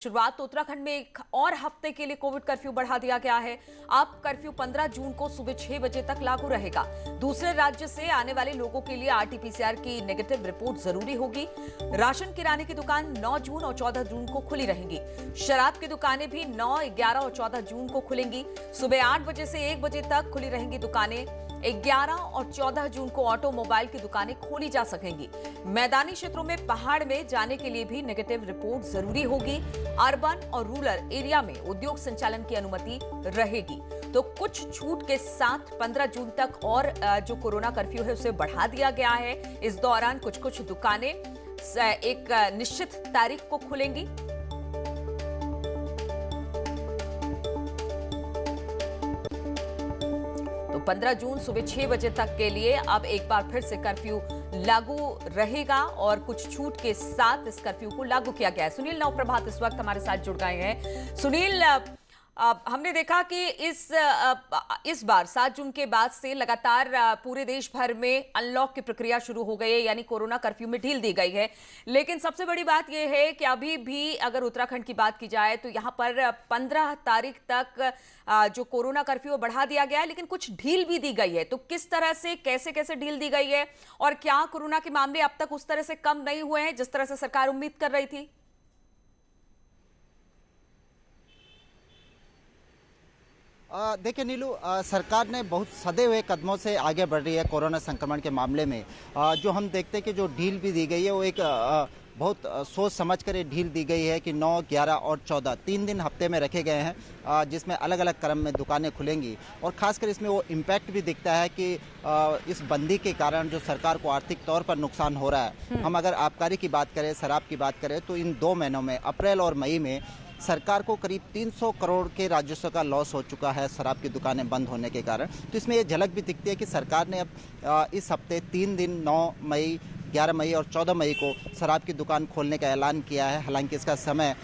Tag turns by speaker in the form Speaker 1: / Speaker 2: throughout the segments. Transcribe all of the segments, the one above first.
Speaker 1: शुरुआत तो उत्तराखंड में एक और हफ्ते के लिए कोविड कर्फ्यू बढ़ा दिया गया है। अब कर्फ्यू 15 जून को सुबह 6 बजे तक लागू रहेगा। दूसरे राज्य से आने वाले लोगों के लिए आरटीपीसीआर की नेगेटिव रिपोर्ट जरूरी होगी। राशन किराने की दुकान 9 जून और 14 जून को खुली रहेंगी। शराब की दुकानें भी 9, 11 और 14 जून को खुलेंगी। सुबह 8 बजे से 1 बजे तक खुली रहेंगी दुकानें। 11 और 14 जून को ऑटोमोबाइल की दुकानें खोली जा सकेंगी। मैदानी क्षेत्रों में पहाड़ में जाने के लिए भी नेगेटिव रिपोर्ट जरूरी होगी। अर्बन और रूरल एरिया में उद्योग संचालन की अनुमति रहेगी। तो कुछ छूट के साथ 15 जून तक और जो कोरोना कर्फ्यू है उसे बढ़ा दिया गया है। इस दौरान कुछ दुकानें एक निश्चित तारीख को खुलेंगी। तो 15 जून सुबह 6 बजे तक के लिए अब एक बार फिर से कर्फ्यू लागू रहेगा और कुछ छूट के साथ इस कर्फ्यू को लागू किया गया है। सुनील नवप्रभात इस वक्त हमारे साथ जुड़ गए हैं। सुनील, हमने देखा कि इस बार 7 जून के बाद से लगातार पूरे देश भर में अनलॉक की प्रक्रिया शुरू हो गई है, यानी कोरोना कर्फ्यू में ढील दी गई है। लेकिन सबसे बड़ी बात यह है कि अभी भी अगर उत्तराखंड की बात की जाए तो यहां पर 15 तारीख तक जो कोरोना कर्फ्यू बढ़ा दिया गया है, लेकिन कुछ ढील भी दी गई है। तो किस तरह से कैसे ढील दी गई है और क्या कोरोना के मामले अब तक उस तरह से कम नहीं हुए हैं जिस तरह से सरकार उम्मीद कर रही थी?
Speaker 2: देखिए नीलू, सरकार ने बहुत सदे हुए कदमों से आगे बढ़ रही है कोरोना संक्रमण के मामले में। जो हम देखते हैं कि जो ढील भी दी गई है वो एक बहुत सोच समझ कर ये ढील दी गई है कि 9, 11 और 14 3 दिन हफ्ते में रखे गए हैं, जिसमें अलग अलग क्रम में दुकानें खुलेंगी। और खासकर इसमें वो इम्पैक्ट भी दिखता है कि इस बंदी के कारण जो सरकार को आर्थिक तौर पर नुकसान हो रहा है। हम अगर आबकारी की बात करें, शराब की बात करें, तो इन 2 महीनों में अप्रैल और मई में सरकार को करीब 300 करोड़ के राजस्व का लॉस हो चुका है शराब की दुकानें बंद होने के कारण। तो इसमें ये झलक भी दिखती है कि सरकार ने अब इस हफ्ते 3 दिन 9 मई, 11 मई और 14 मई को शराब की दुकान खोलने का ऐलान किया है। हालांकि इसका समय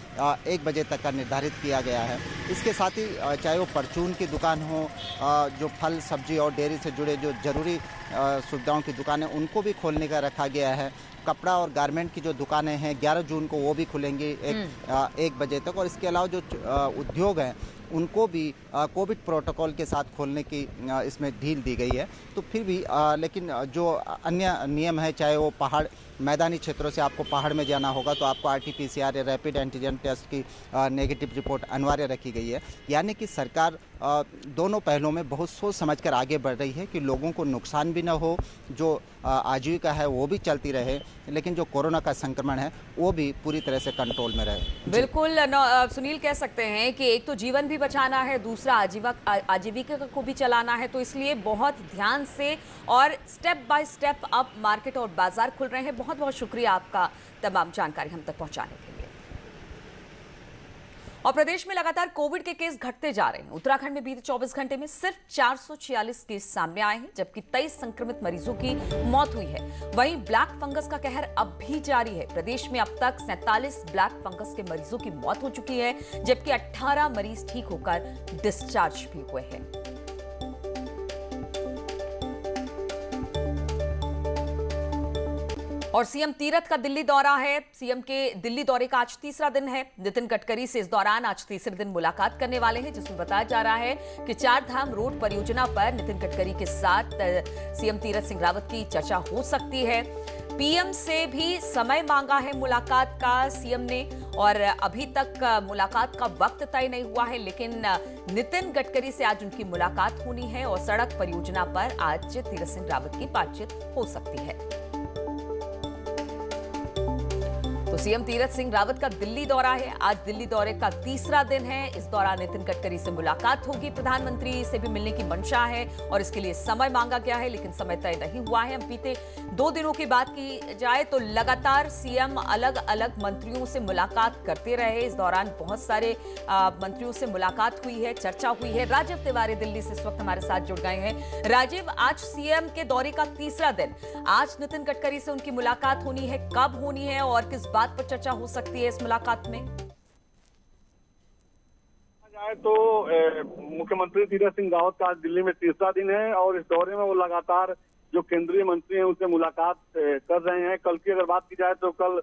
Speaker 2: 1 बजे तक का निर्धारित किया गया है। इसके साथ ही चाहे वो परचून की दुकान हो, जो फल सब्जी और डेयरी से जुड़े जो जरूरी सुविधाओं की दुकानें, उनको भी खोलने का रखा गया है। कपड़ा और गारमेंट की जो दुकानें हैं 11 जून को वो भी खुलेंगी 1 बजे तक। और इसके अलावा जो उद्योग हैं उनको भी कोविड प्रोटोकॉल के साथ खोलने की इसमें ढील दी गई है। तो फिर भी लेकिन जो अन्य नियम है, चाहे वो पहाड़ मैदानी क्षेत्रों से आपको पहाड़ में जाना होगा तो आपको आरटीपीसीआर या रैपिड एंटीजन टेस्ट की नेगेटिव रिपोर्ट अनिवार्य रखी गई है। यानी कि सरकार दोनों पहलुओं में बहुत सोच समझकर आगे बढ़ रही है कि लोगों को नुकसान भी न हो, जो आजीविका है वो भी चलती रहे, लेकिन जो कोरोना का संक्रमण है वो भी पूरी तरह से कंट्रोल में रहे।
Speaker 1: बिल्कुल सुनील, कह सकते हैं कि एक तो जीवन भी बचाना है, दूसरा आजीविका को भी चलाना है। तो इसलिए बहुत ध्यान से और स्टेप बाय स्टेप अब मार्केट और बाजार खुल रहे हैं। बहुत बहुत शुक्रिया आपका तमाम जानकारी हम तक पहुंचाने के लिए। और प्रदेश में लगातार कोविड के केस घटते जा रहे हैं। उत्तराखंड में बीते 24 घंटे में सिर्फ 446 केस सामने आए हैं, जबकि 23 संक्रमित मरीजों की मौत हुई है। वहीं ब्लैक फंगस का कहर अब भी जारी है। प्रदेश में अब तक 47 ब्लैक फंगस के मरीजों की मौत हो चुकी है, जबकि 18 मरीज ठीक होकर डिस्चार्ज भी हुए हैं। और सीएम तीरथ का दिल्ली दौरा है। सीएम के दिल्ली दौरे का आज तीसरा दिन है। नितिन गडकरी से इस दौरान आज तीसरे दिन मुलाकात करने वाले हैं, जिसमें बताया जा रहा है कि 4 धाम रोड परियोजना पर नितिन गडकरी के साथ सीएम तीरथ सिंह रावत की चर्चा हो सकती है। पीएम से भी समय मांगा है मुलाकात का सीएम ने, और अभी तक मुलाकात का वक्त तय नहीं हुआ है, लेकिन नितिन गडकरी से आज उनकी मुलाकात होनी है और सड़क परियोजना पर आज तीरथ सिंह रावत की बातचीत हो सकती है। तो सीएम तीरथ सिंह रावत का दिल्ली दौरा है। आज दिल्ली दौरे का तीसरा दिन है। इस दौरान नितिन गडकरी से मुलाकात होगी। प्रधानमंत्री से भी मिलने की मंशा है और इसके लिए समय मांगा गया है, लेकिन समय तय नहीं हुआ है। हम बीते 2 दिनों की बात की जाए तो लगातार सीएम अलग अलग मंत्रियों से मुलाकात करते रहे। इस दौरान बहुत सारे मंत्रियों से मुलाकात हुई है, चर्चा हुई है। राजीव तिवारी दिल्ली से इस वक्त हमारे साथ जुड़ गए हैं। राजीव, आज सीएम के दौरे का तीसरा दिन, आज नितिन गडकरी से उनकी मुलाकात होनी है, कब होनी है और किस बात पर चर्चा हो सकती है इस मुलाकात में?
Speaker 3: जाए तो मुख्यमंत्री तीरथ सिंह रावत का आज दिल्ली में तीसरा दिन है और इस दौरे में वो लगातार जो केंद्रीय मंत्री हैं उनसे मुलाकात कर रहे हैं। कल की अगर बात की जाए तो कल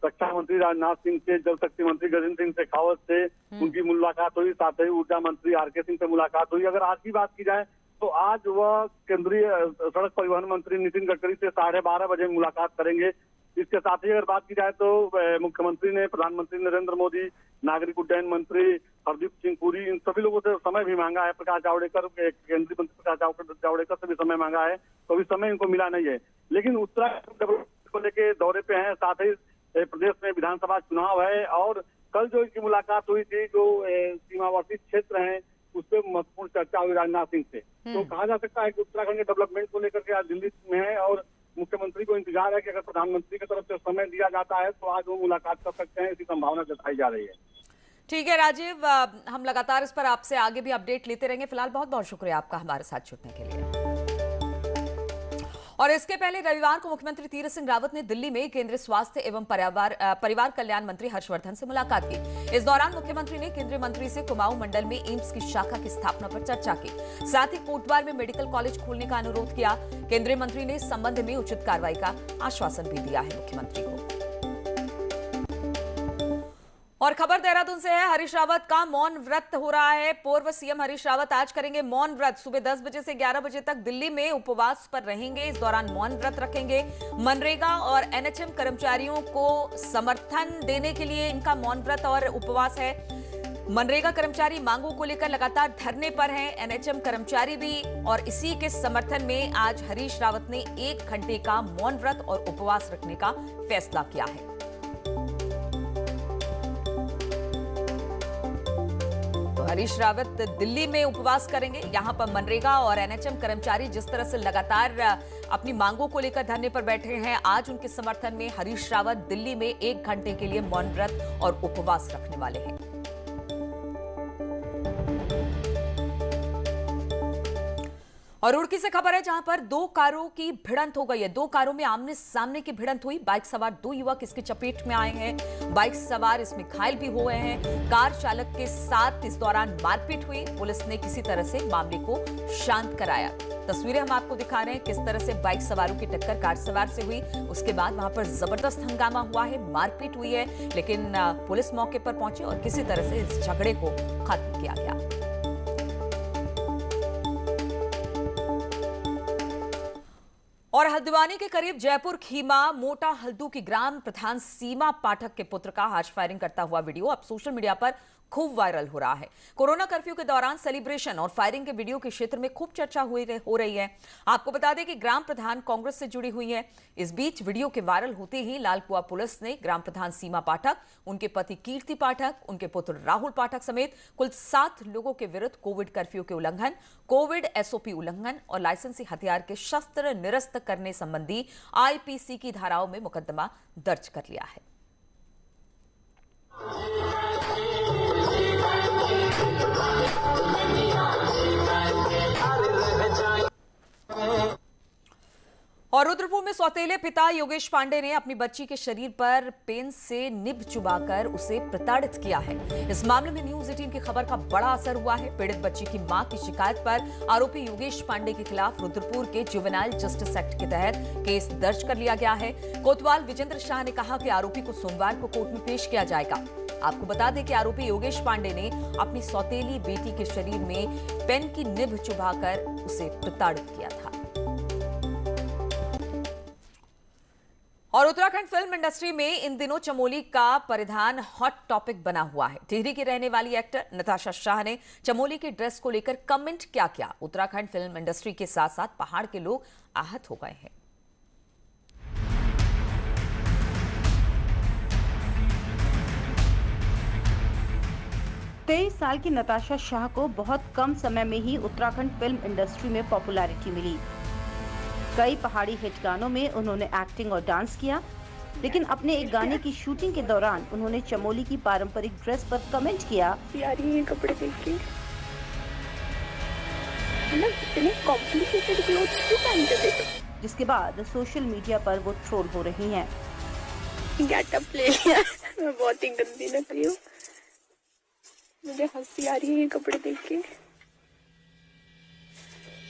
Speaker 3: रक्षा मंत्री राजनाथ सिंह से, जल शक्ति मंत्री गजेंद्र सिंह शेखावत से उनकी मुलाकात हुई, साथ ही ऊर्जा मंत्री आरके सिंह से मुलाकात हुई। अगर आज की बात की जाए तो आज वह केंद्रीय सड़क परिवहन मंत्री नितिन गडकरी से 12:30 बजे मुलाकात करेंगे। इसके साथ ही अगर बात की जाए तो मुख्यमंत्री ने प्रधानमंत्री नरेंद्र मोदी, नागरिक उड्डयन मंत्री हरदीप सिंह पुरी, इन सभी लोगों से समय भी मांगा है। प्रकाश जावड़ेकर, केंद्रीय मंत्री प्रकाश जावड़ेकर से भी समय मांगा है, तो अभी समय इनको मिला नहीं है। लेकिन उत्तराखंड को लेके दौरे पे हैं, साथ ही प्रदेश में विधानसभा चुनाव है और कल जो इनकी मुलाकात हुई थी, जो सीमावर्ती क्षेत्र हैं उस पर महत्वपूर्ण चर्चा हुई राजनाथ सिंह से। तो कहा जा सकता है कि उत्तराखंड के डेवलपमेंट को लेकर के आज दिल्ली में है और मुख्यमंत्री को इंतजार है कि अगर प्रधानमंत्री की तरफ से समय दिया जाता है तो आज वो मुलाकात कर सकते हैं, ऐसी संभावना जताई जा रही है।
Speaker 1: ठीक है राजीव, हम लगातार इस पर आपसे आगे भी अपडेट लेते रहेंगे। फिलहाल बहुत बहुत शुक्रिया आपका हमारे साथ जुड़ने के लिए। और इसके पहले रविवार को मुख्यमंत्री तीरथ सिंह रावत ने दिल्ली में केंद्रीय स्वास्थ्य एवं परिवार कल्याण मंत्री हर्षवर्धन से मुलाकात की। इस दौरान मुख्यमंत्री ने केंद्रीय मंत्री से कुमाऊं मंडल में एम्स की शाखा की स्थापना पर चर्चा की। साथ ही कोटद्वार में मेडिकल कॉलेज खोलने का अनुरोध किया। केंद्रीय मंत्री ने इस संबंध में उचित कार्रवाई का आश्वासन भी दिया है मुख्यमंत्री को। और खबर देहरादून से है, हरीश रावत का मौन व्रत हो रहा है। पूर्व सीएम हरीश रावत आज करेंगे मौन व्रत। सुबह 10 बजे से 11 बजे तक दिल्ली में उपवास पर रहेंगे। इस दौरान मौन व्रत रखेंगे। मनरेगा और एनएचएम कर्मचारियों को समर्थन देने के लिए इनका मौन व्रत और उपवास है। मनरेगा कर्मचारी मांगों को लेकर लगातार धरने पर हैं, एनएचएम कर्मचारी भी, और इसी के समर्थन में आज हरीश रावत ने 1 घंटे का मौन व्रत और उपवास रखने का फैसला किया है। हरीश रावत दिल्ली में उपवास करेंगे। यहां पर मनरेगा और एनएचएम कर्मचारी जिस तरह से लगातार अपनी मांगों को लेकर धरने पर बैठे हैं, आज उनके समर्थन में हरीश रावत दिल्ली में 1 घंटे के लिए मौन व्रत और उपवास रखने वाले हैं। और रुड़की से खबर है, जहां पर 2 कारों की भिड़ंत हो गई है। 2 कारों में आमने सामने की भिड़ंत हुई। बाइक सवार 2 युवक इसकी चपेट में आए हैं। बाइक सवार इसमें घायल भी हो गए हैं। कार चालक के साथ इस दौरान मारपीट हुई। पुलिस ने किसी तरह से मामले को शांत कराया। तस्वीरें हम आपको दिखा रहे हैं किस तरह से बाइक सवारों की टक्कर कार सवार से हुई। उसके बाद वहां पर जबरदस्त हंगामा हुआ है, मारपीट हुई है, लेकिन पुलिस मौके पर पहुंची और किसी तरह से इस झगड़े को खत्म किया गया। और हल्द्वानी के करीब जयपुर खीमा मोटा हल्दू की ग्राम प्रधान सीमा पाठक के पुत्र का आज फायरिंग करता हुआ वीडियो अब सोशल मीडिया पर खूब वायरल हो रहा है। कोरोना कर्फ्यू के दौरान सेलिब्रेशन और फायरिंग के वीडियो के क्षेत्र में खूब चर्चा हो रही है। आपको बता दें कि ग्राम प्रधान कांग्रेस से जुड़ी हुई है। इस बीच वीडियो के वायरल होते ही लालकुआ पुलिस ने ग्राम प्रधान सीमा पाठक, उनके पति कीर्ति पाठक, उनके पुत्र राहुल पाठक समेत कुल 7 लोगों के विरुद्ध कोविड कर्फ्यू के उल्लंघन, कोविड एसओपी उल्लंघन और लाइसेंसी हथियार के शस्त्र निरस्त करने संबंधी आईपीसी की धाराओं में मुकदमा दर्ज कर लिया है। और रुद्रपुर में सौतेले पिता योगेश पांडे ने अपनी बच्ची के शरीर पर पेन से निब चुबाकर उसे प्रताड़ित किया है। इस मामले में न्यूज 18 की खबर का बड़ा असर हुआ है। पीड़ित बच्ची की मां की शिकायत पर आरोपी योगेश पांडे के खिलाफ रुद्रपुर के जुवेनाइल जस्टिस एक्ट के तहत केस दर्ज कर लिया गया है। कोतवाल विजेंद्र शाह ने कहा कि आरोपी को सोमवार को कोर्ट में पेश किया जाएगा। आपको बता दें कि आरोपी योगेश पांडे ने अपनी सौतेली बेटी के शरीर में पेन की निब चुबाकर उसे प्रताड़ित किया था। और उत्तराखंड फिल्म इंडस्ट्री में इन दिनों चमोली का परिधान हॉट टॉपिक बना हुआ है। टिहरी की रहने वाली एक्टर नताशा शाह ने चमोली के ड्रेस को लेकर कमेंट क्या किया। उत्तराखंड फिल्म इंडस्ट्री के साथ साथ पहाड़ के लोग आहत हो गए हैं।
Speaker 4: 23 साल की नताशा शाह को बहुत कम समय में ही उत्तराखंड फिल्म इंडस्ट्री में पॉपुलैरिटी मिली। कई पहाड़ी हिट गानों में उन्होंने एक्टिंग और डांस किया, लेकिन अपने एक गाने की शूटिंग के दौरान उन्होंने चमोली की पारंपरिक ड्रेस पर कमेंट किया,
Speaker 5: यार ये कपड़े देख के मतलब इतने कॉम्प्लिकेटेड क्लोथ्स क्यों पहनते थे,
Speaker 4: जिसके बाद सोशल मीडिया पर वो ट्रोल हो रही हैं।
Speaker 5: गेटअप ले लिया, मैं बहुत ही गंदी लग रही हूँ, मुझे हंसी आ रही है ये कपड़े देख के।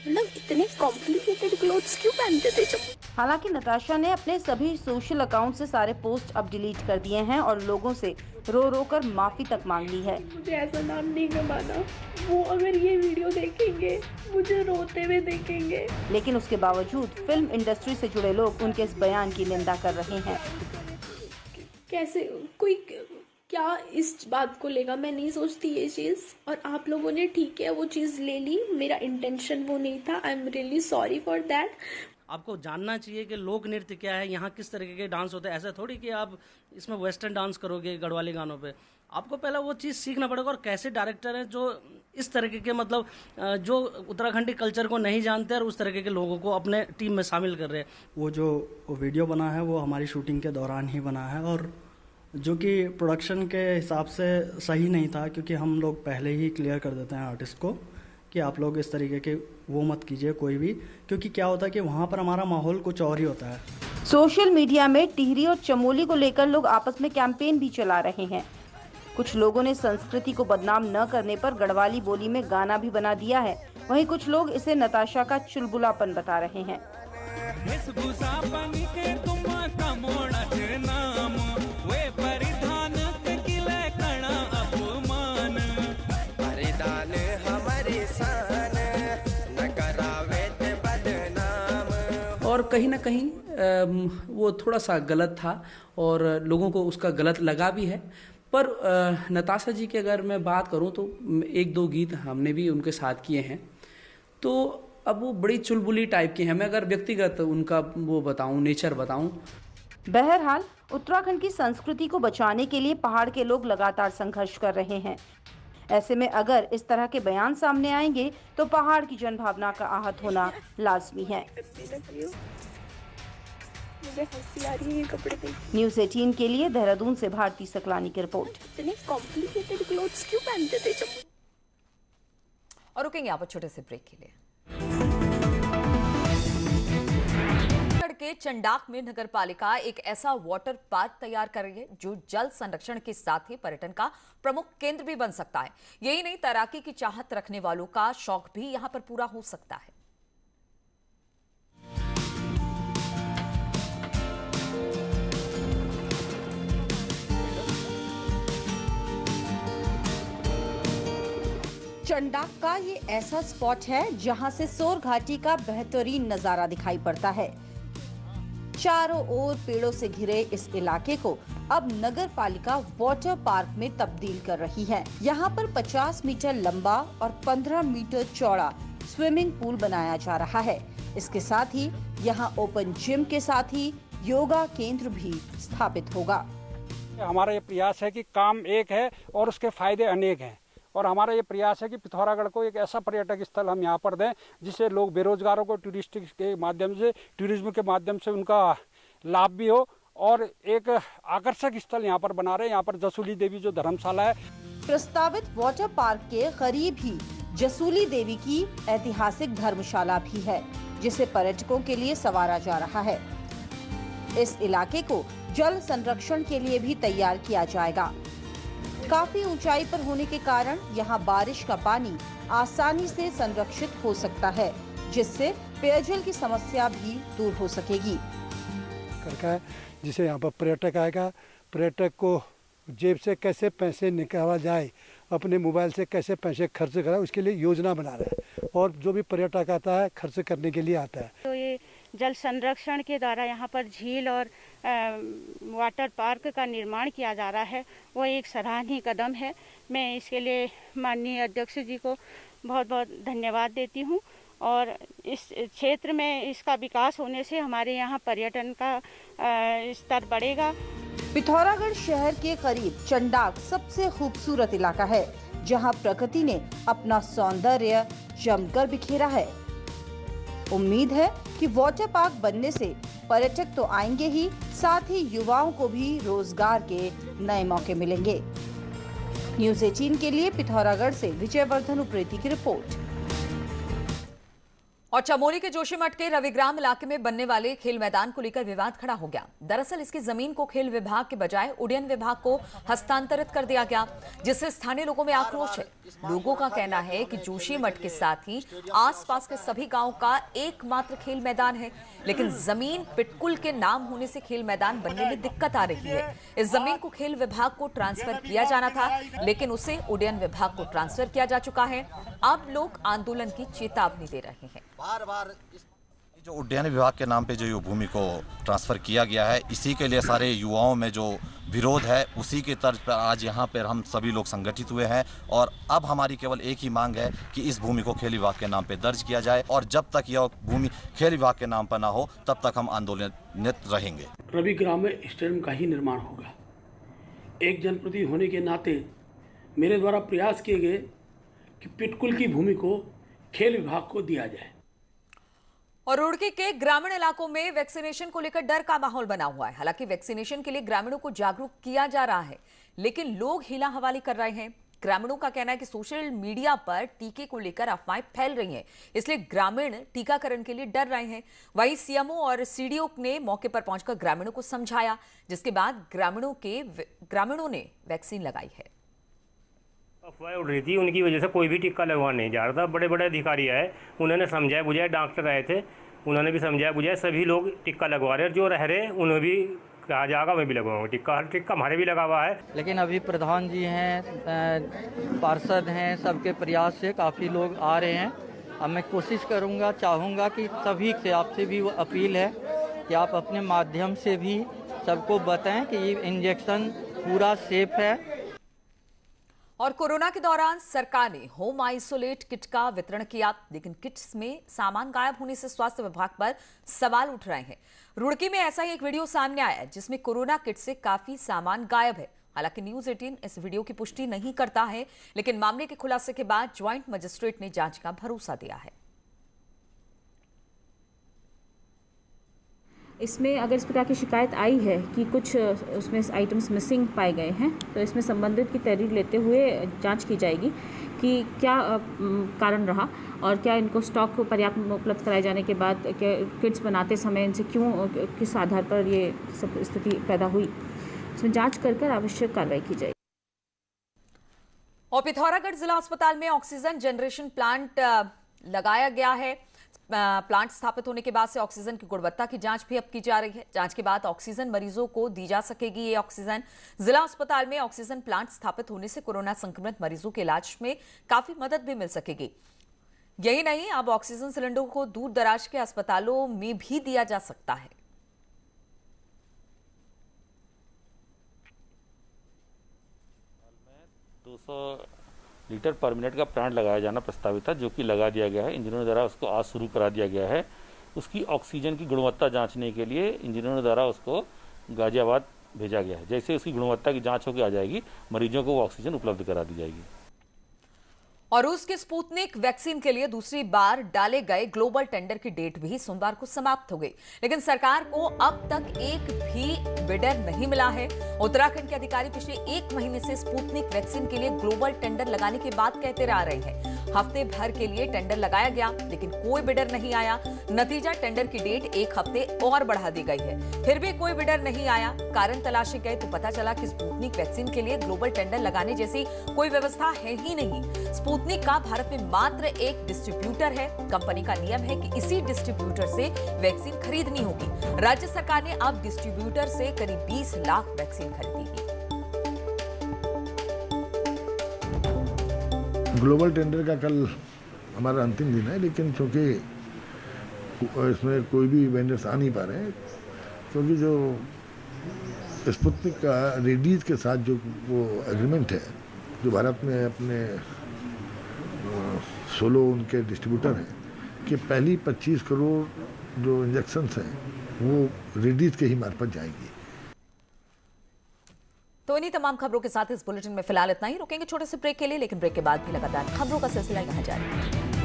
Speaker 5: मतलब इतने कॉम्प्लिकेटेड क्लोथ्स क्यों पहनते थे जब?
Speaker 4: हालांकि नताशा ने अपने सभी सोशल अकाउंट से सारे पोस्ट अब डिलीट कर दिए हैं और लोगों से रो रो कर माफी तक मांग ली है।
Speaker 5: मुझे ऐसा नाम नहीं कमाना। वो अगर ये वीडियो देखेंगे मुझे रोते हुए देखेंगे।
Speaker 4: लेकिन उसके बावजूद फिल्म इंडस्ट्री से जुड़े लोग उनके इस बयान की निंदा कर रहे हैं।
Speaker 5: कैसे कोई क्या इस बात को लेगा, मैं नहीं सोचती ये चीज़। और आप लोगों ने ठीक है वो चीज़ ले ली, मेरा इंटेंशन वो नहीं था। I am really sorry for that.
Speaker 6: आपको जानना चाहिए कि लोक नृत्य क्या है, यहाँ किस तरीके के डांस होते हैं। ऐसा थोड़ी कि आप इसमें वेस्टर्न डांस करोगे गढ़वाली गानों पे। आपको पहले वो चीज़ सीखना पड़ेगा। और कैसे डायरेक्टर हैं जो इस तरीके के मतलब जो उत्तराखंडी कल्चर को नहीं जानते और उस तरीके के लोगों को अपने टीम में शामिल कर रहे हैं।
Speaker 7: वो जो वीडियो बना है वो हमारी शूटिंग के दौरान ही बना है और जो कि प्रोडक्शन के हिसाब से सही नहीं था, क्योंकि हम लोग पहले ही क्लियर कर देते हैं आर्टिस्ट को कि आप लोग इस तरीके के वो मत कीजिए कोई भी, क्योंकि क्या होता है कि वहाँ पर हमारा माहौल कुछ और ही होता है।
Speaker 4: सोशल मीडिया में टिहरी और चमोली को लेकर लोग आपस में कैंपेन भी चला रहे हैं। कुछ लोगों ने संस्कृति को बदनाम न करने पर गढ़वाली बोली में गाना भी बना दिया है। वहीं कुछ लोग इसे नताशा का चुलबुलापन बता रहे हैं।
Speaker 8: और कहीं ना कहीं वो थोड़ा सा गलत था और लोगों को उसका गलत लगा भी है। पर नताशा जी की अगर मैं बात करूं तो एक दो गीत हमने भी उनके साथ किए हैं, तो अब वो बड़ी चुलबुली टाइप की हैं। मैं अगर व्यक्तिगत उनका वो बताऊं, नेचर बताऊं।
Speaker 4: बहरहाल उत्तराखंड की संस्कृति को बचाने के लिए पहाड़ के लोग लगातार संघर्ष कर रहे हैं। ऐसे में अगर इस तरह के बयान सामने आएंगे तो पहाड़ की जनभावना का आहत होना लाजमी है।
Speaker 5: मुझे हंसी आ रही है ये कपड़े देख।
Speaker 4: न्यूज़ 18 के लिए देहरादून से भारती सकलानी की रिपोर्ट।
Speaker 5: इतने कॉम्प्लिकेटेड क्लोथ्स क्यों पहनते थे जब?
Speaker 1: और रुकेंगे यहाँ पर छोटे से ब्रेक के लिए। के चंडाक में नगर पालिका एक ऐसा वाटर पार्क तैयार कर रही है जो जल संरक्षण के साथ ही पर्यटन का प्रमुख केंद्र भी बन सकता है। यही नहीं, तैराकी की चाहत रखने वालों का शौक भी यहां पर पूरा हो सकता है।
Speaker 4: चंडाक का ये ऐसा स्पॉट है जहां से सोर घाटी का बेहतरीन नजारा दिखाई पड़ता है। चारों ओर पेड़ों से घिरे इस इलाके को अब नगर पालिका वाटर पार्क में तब्दील कर रही है। यहाँ पर 50 मीटर लंबा और 15 मीटर चौड़ा स्विमिंग पूल बनाया जा रहा है। इसके साथ ही यहाँ ओपन जिम के साथ ही योगा केंद्र भी स्थापित होगा।
Speaker 9: हमारा ये प्रयास है कि काम एक है और उसके फायदे अनेक हैं। और हमारा ये प्रयास है कि पिथौरागढ़ को एक ऐसा पर्यटक स्थल हम यहाँ पर दें जिससे लोग बेरोजगारों को टूरिस्ट के माध्यम से, टूरिज्म के माध्यम से उनका लाभ भी हो। और एक आकर्षक स्थल यहाँ पर बना रहे हैं। यहाँ पर जसूली देवी जो धर्मशाला है।
Speaker 4: प्रस्तावित वाटर पार्क के करीब ही जसूली देवी की ऐतिहासिक धर्मशाला भी है जिसे पर्यटकों के लिए संवारा जा रहा है। इस इलाके को जल संरक्षण के लिए भी तैयार किया जाएगा। काफी ऊंचाई पर होने के कारण यहाँ बारिश का पानी आसानी से संरक्षित हो सकता है जिससे पेयजल की समस्या भी दूर हो सकेगी।
Speaker 9: जिसे यहाँ पर पर्यटक आएगा, पर्यटक को जेब से कैसे पैसे निकाला जाए, अपने मोबाइल से कैसे पैसे खर्च कराए, उसके लिए योजना बना रहे हैं। और जो भी पर्यटक आता है खर्च करने के लिए आता है।
Speaker 10: तो ये जल संरक्षण के द्वारा यहाँ पर झील और वाटर पार्क का निर्माण किया जा रहा है, वो एक सराहनीय कदम है। मैं इसके लिए माननीय अध्यक्ष जी को बहुत बहुत धन्यवाद देती हूँ। और इस क्षेत्र में इसका विकास होने से हमारे यहाँ पर्यटन का स्तर बढ़ेगा।
Speaker 4: पिथौरागढ़ शहर के करीब चंडाक सबसे खूबसूरत इलाका है जहाँ प्रकृति ने अपना सौंदर्य जमकर बिखेरा है। उम्मीद है कि वाटर पार्क बनने से पर्यटक तो आएंगे ही, साथ ही युवाओं को भी रोजगार के नए मौके मिलेंगे। न्यूज़ 18 के लिए पिथौरागढ़ से विजयवर्धन उप्रेती की रिपोर्ट।
Speaker 1: और चमोली के जोशीमठ के रविग्राम इलाके में बनने वाले खेल मैदान को लेकर विवाद खड़ा हो गया। दरअसल इसकी जमीन को खेल विभाग के बजाय उड्डयन विभाग को हस्तांतरित कर दिया गया, जिससे स्थानीय लोगों में आक्रोश है। लोगों का कहना है कि जोशीमठ के साथ ही आसपास के सभी गांवों का एकमात्र खेल मैदान है, लेकिन जमीन पिटकुल के नाम होने से खेल मैदान बनने में दिक्कत आ रही है। इस जमीन को खेल विभाग को ट्रांसफर किया जाना था, लेकिन उसे उड्डयन विभाग को ट्रांसफर किया जा चुका है। अब लोग आंदोलन की चेतावनी दे रहे हैं।
Speaker 11: बार जो उड्डयन विभाग के नाम पे जो भूमि को ट्रांसफर किया गया है, इसी के लिए सारे युवाओं में जो विरोध है, उसी के तर्ज पर आज यहाँ पर हम सभी लोग संगठित हुए हैं। और अब हमारी केवल एक ही मांग है कि इस भूमि को खेल विभाग के नाम पे दर्ज किया जाए, और जब तक यह भूमि खेल विभाग के नाम पर ना हो तब तक हम आंदोलनरत रहेंगे।
Speaker 12: रविग्राम में स्टेडियम का ही निर्माण होगा। एक जनप्रतिनिधि होने के नाते मेरे द्वारा प्रयास किए गए कि पिटकुल की भूमि को खेल विभाग को दिया जाए।
Speaker 1: और रुड़की के ग्रामीण इलाकों में वैक्सीनेशन को लेकर डर का माहौल बना हुआ है। हालांकि वैक्सीनेशन के लिए ग्रामीणों को जागरूक किया जा रहा है, लेकिन लोग हीला हवाली कर रहे हैं। ग्रामीणों का कहना है कि सोशल मीडिया पर टीके को लेकर अफवाहें फैल रही हैं, इसलिए ग्रामीण टीकाकरण के लिए डर रहे हैं। वहीं सीएमओ और सीडीओ ने मौके पर पहुंचकर ग्रामीणों को समझाया, जिसके बाद ग्रामीणों ने वैक्सीन लगाई है।
Speaker 13: अफवाह उड़ रही थी, उनकी वजह से कोई भी टिक्का लगवाने नहीं जा रहा था। बड़े बड़े अधिकारी आए, उन्होंने समझाया बुझाया, डॉक्टर आए थे, उन्होंने भी समझाया बुझाया, सभी लोग टिक्का लगवा रहे हैं। जो रह रहे उन्हें भी कहा जाएगा, मैं भी लगवाऊंगा टिक्का। हर टिक्का हमारे भी लगा हुआ है।
Speaker 14: लेकिन अभी प्रधान जी हैं, पार्षद हैं, सबके प्रयास से काफ़ी लोग आ रहे हैं। अब मैं कोशिश करूंगा, चाहूँगा कि सभी से, आपसे भी अपील है कि आप अपने माध्यम से भी सबको बताएं कि ये इंजेक्शन पूरा सेफ है।
Speaker 1: और कोरोना के दौरान सरकार ने होम आइसोलेट किट का वितरण किया, लेकिन किट्स में सामान गायब होने से स्वास्थ्य विभाग पर सवाल उठ रहे हैं। रुड़की में ऐसा ही एक वीडियो सामने आया है, जिसमें कोरोना किट से काफी सामान गायब है। हालांकि न्यूज़ 18 इस वीडियो की पुष्टि नहीं करता है, लेकिन मामले के खुलासे के बाद ज्वाइंट मजिस्ट्रेट ने जांच का भरोसा दिया है।
Speaker 15: इसमें अगर इस प्रकार की शिकायत आई है कि कुछ उसमें आइटम्स मिसिंग पाए गए हैं, तो इसमें संबंधित की तहरीर लेते हुए जांच की जाएगी कि क्या कारण रहा और क्या इनको स्टॉक पर्याप्त उपलब्ध कराए जाने के बाद किट्स बनाते समय इनसे क्यों, किस आधार पर ये सब स्थिति पैदा हुई। इसमें जांच कर आवश्यक कार्रवाई की जाएगी।
Speaker 1: और पिथौरागढ़ जिला अस्पताल में ऑक्सीजन जनरेशन प्लांट लगाया गया है। प्लांट स्थापित होने के बाद से ऑक्सीजन की गुणवत्ता की जांच भी अब की जा रही है। जांच के बाद ऑक्सीजन मरीजों को दी जा सकेगी। ये ऑक्सीजन जिला अस्पताल में ऑक्सीजन प्लांट स्थापित होने से कोरोना संक्रमित मरीजों के इलाज में काफी मदद भी मिल सकेगी। यही नहीं, अब ऑक्सीजन सिलेंडर को दूर दराज के अस्पतालों में भी दिया जा सकता है।
Speaker 16: लीटर पर मिनट का प्लांट लगाया जाना प्रस्तावित था, जो कि लगा दिया गया है। इंजीनियरों द्वारा उसको आज शुरू करा दिया गया है। उसकी ऑक्सीजन की गुणवत्ता जांचने के लिए इंजीनियरों द्वारा उसको गाजियाबाद भेजा गया है। जैसे उसकी गुणवत्ता की जांच होकर आ जाएगी, मरीजों को वो ऑक्सीजन उपलब्ध करा दी जाएगी।
Speaker 1: और रूस के स्पुतनिक वैक्सीन के लिए दूसरी बार डाले गए ग्लोबल टेंडर की डेट भी सोमवार को समाप्त हो गई, लेकिन सरकार को अब तक एक भी बिडर नहीं मिला है। उत्तराखंड के अधिकारी पिछले 1 महीने से स्पुतनिक वैक्सीन के लिए ग्लोबल टेंडर लगाने की बात कहते आ रहे हैं। हफ्ते भर के लिए टेंडर लगाया गया, लेकिन कोई बिडर नहीं आया। नतीजा, टेंडर की डेट 1 हफ्ते और बढ़ा दी गई है, फिर भी कोई बिडर नहीं आया। कारण तलाशे गए तो पता चला कि स्पुतनिक वैक्सीन के लिए ग्लोबल टेंडर लगाने जैसी कोई व्यवस्था है ही नहीं। स्पुतनिक का भारत में मात्र एक डिस्ट्रीब्यूटर है। कंपनी का नियम है कि इसी डिस्ट्रीब्यूटर से वैक्सीन खरीदनी होगी। राज्य सरकार ने अब डिस्ट्रीब्यूटर से करीब 20 लाख वैक्सीन खरीदी।
Speaker 17: ग्लोबल टेंडर का कल हमारा अंतिम दिन है, लेकिन चूंकि इसमें कोई भी वेंडर्स आ नहीं पा रहे हैं, क्योंकि जो स्पुतनिक का रेडीज के साथ जो वो एग्रीमेंट है, जो भारत में अपने 16 उनके डिस्ट्रीब्यूटर हैं, कि पहली 25 करोड़ जो इंजेक्शन्स हैं वो रेडीज के ही मार्फत जाएंगी।
Speaker 1: तो इन्हीं तमाम खबरों के साथ इस बुलेटिन में फिलहाल इतना ही। रुकेंगे छोटे से ब्रेक के लिए, लेकिन ब्रेक के बाद भी लगातार खबरों का सिलसिला यहाँ जारी है।